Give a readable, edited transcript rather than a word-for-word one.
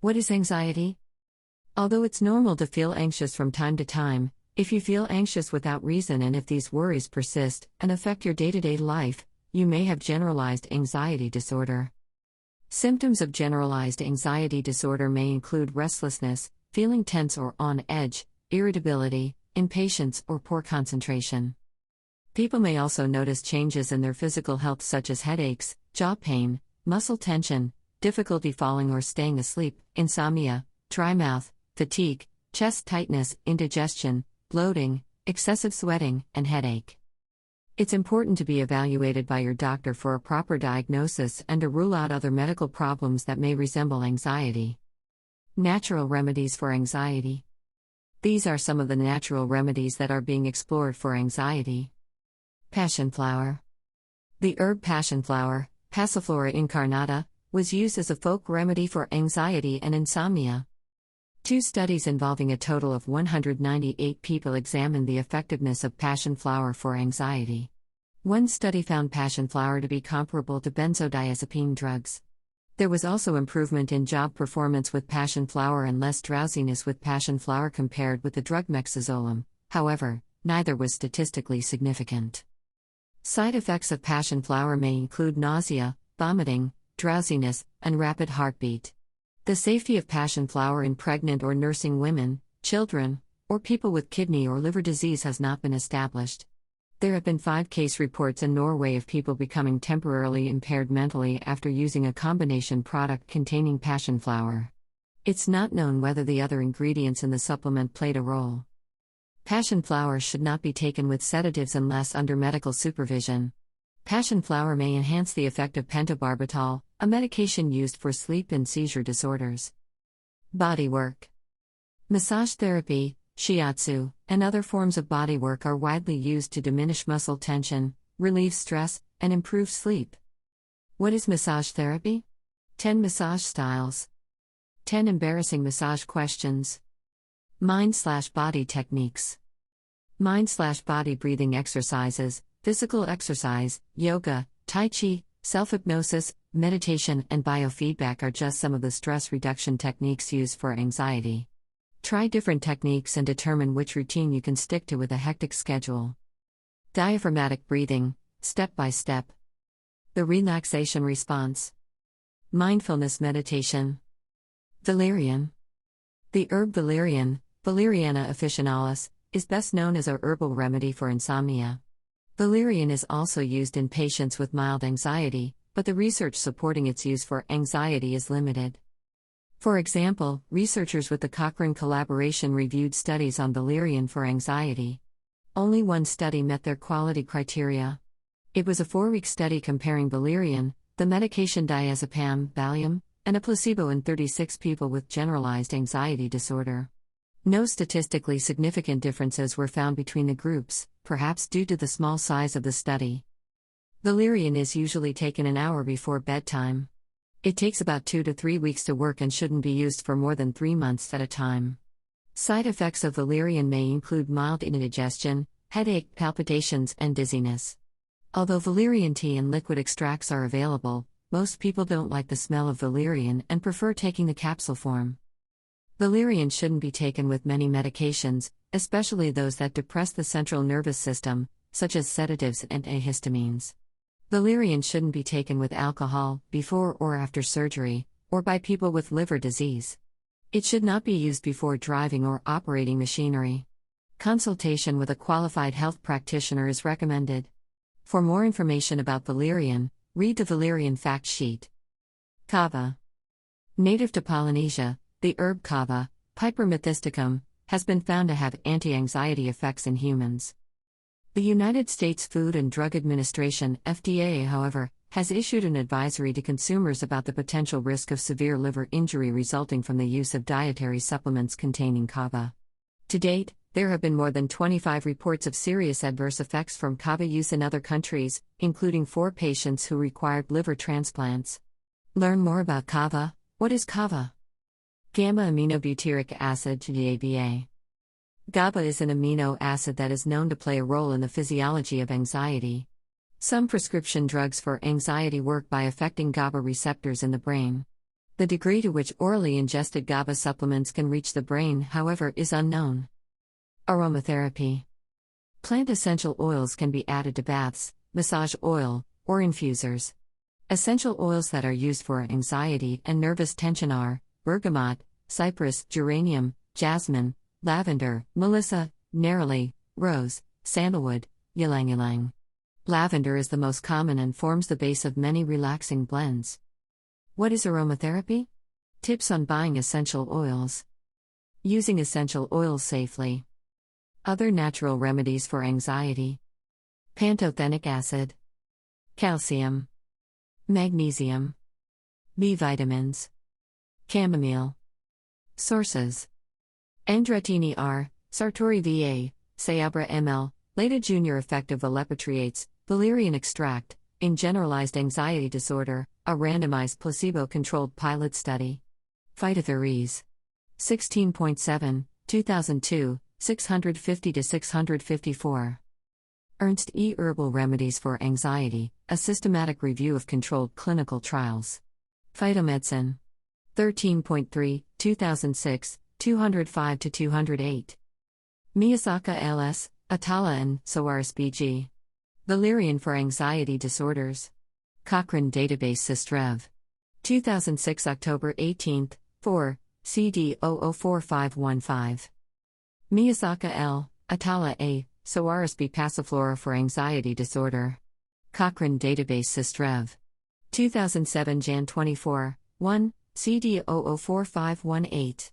What is anxiety? Although it's normal to feel anxious from time to time, if you feel anxious without reason and if these worries persist and affect your day-to-day life, you may have generalized anxiety disorder. Symptoms of generalized anxiety disorder may include restlessness, feeling tense or on edge, irritability, impatience, or poor concentration. People may also notice changes in their physical health such as headaches, jaw pain, muscle tension, difficulty falling or staying asleep, insomnia, dry mouth, fatigue, chest tightness, indigestion, bloating, excessive sweating, and headache. It's important to be evaluated by your doctor for a proper diagnosis and to rule out other medical problems that may resemble anxiety. Natural remedies for anxiety. These are some of the natural remedies that are being explored for anxiety. Passion flower. The herb passion flower, Passiflora incarnata, was used as a folk remedy for anxiety and insomnia. 2 studies involving a total of 198 people examined the effectiveness of passion flower for anxiety. One study found passion flower to be comparable to benzodiazepine drugs. There was also improvement in job performance with passion flower and less drowsiness with passion flower compared with the drug mexazolam. However, neither was statistically significant. Side effects of passion flower may include nausea, vomiting, drowsiness, and rapid heartbeat. The safety of passion flower in pregnant or nursing women, children, or people with kidney or liver disease has not been established. There have been 5 case reports in Norway of people becoming temporarily impaired mentally after using a combination product containing passion flower. It's not known whether the other ingredients in the supplement played a role. Passion flower should not be taken with sedatives unless under medical supervision. Passion flower may enhance the effect of pentobarbital, a medication used for sleep and seizure disorders. Body work. Massage therapy, shiatsu, and other forms of body work are widely used to diminish muscle tension, relieve stress, and improve sleep. What is massage therapy? 10 massage styles. 10 embarrassing massage questions. Mind/body techniques. Mind/body breathing exercises, physical exercise, yoga, tai chi, self-hypnosis, meditation, and biofeedback are just some of the stress reduction techniques used for anxiety. Try different techniques and determine which routine you can stick to with a hectic schedule. Diaphragmatic breathing, step by step. The relaxation response. Mindfulness meditation. Valerian. The herb valerian, Valeriana officinalis, is best known as a herbal remedy for insomnia. Valerian is also used in patients with mild anxiety, but the research supporting its use for anxiety is limited. For example, researchers with the Cochrane collaboration reviewed studies on valerian for anxiety. Only one study met their quality criteria. It was a 4-week study comparing valerian, the medication diazepam, Valium, and a placebo in 36 people with generalized anxiety disorder. No statistically significant differences were found between the groups, perhaps due to the small size of the study. Valerian is usually taken an hour before bedtime. It takes about 2 to 3 weeks to work and shouldn't be used for more than 3 months at a time. Side effects of valerian may include mild indigestion, headache, palpitations, and dizziness. Although valerian tea and liquid extracts are available, most people don't like the smell of valerian and prefer taking the capsule form. Valerian shouldn't be taken with many medications, especially those that depress the central nervous system, such as sedatives and antihistamines. Valerian shouldn't be taken with alcohol, before or after surgery, or by people with liver disease. It should not be used before driving or operating machinery. Consultation with a qualified health practitioner is recommended. For more information about valerian, read the valerian fact sheet. Kava. Native to Polynesia, the herb kava, Piper methysticum, has been found to have anti-anxiety effects in humans. The United States Food and Drug Administration, FDA, however, has issued an advisory to consumers about the potential risk of severe liver injury resulting from the use of dietary supplements containing kava. To date, there have been more than 25 reports of serious adverse effects from kava use in other countries, including 4 patients who required liver transplants. Learn more about kava. What is kava? Gamma-aminobutyric acid, GABA. GABA is an amino acid that is known to play a role in the physiology of anxiety. Some prescription drugs for anxiety work by affecting GABA receptors in the brain. The degree to which orally ingested GABA supplements can reach the brain, however, is unknown. Aromatherapy. Plant essential oils can be added to baths, massage oil, or infusers. Essential oils that are used for anxiety and nervous tension are bergamot, cypress, geranium, jasmine, lavender, melissa, neroli, rose, sandalwood, ylang-ylang. Lavender is the most common and forms the base of many relaxing blends. What is aromatherapy? Tips on buying essential oils. Using essential oils safely. Other natural remedies for anxiety. Pantothenic acid. Calcium. Magnesium. B vitamins. Chamomile. Sources: Andrettini R., Sartori V.A., Seabra M.L., Leda Jr. Effective Valepatriates, valerian extract, in generalized anxiety disorder, a randomized placebo-controlled pilot study. Phytotherese. 16.7, 2002, 650-654. Ernst E. Herbal Remedies for Anxiety, a systematic review of controlled clinical trials. Phytomedicine. 13.3, 2006, 205-208. Miyasaka L.S., Atala and Soares B.G. Valerian for Anxiety Disorders. Cochrane Database Sistrev. 2006 October 18, 4, CD 004515. Miyasaka L., Atala A., Soares B. Passiflora for Anxiety Disorder. Cochrane Database Sistrev. 2007 Jan 24, 1, CD 004518.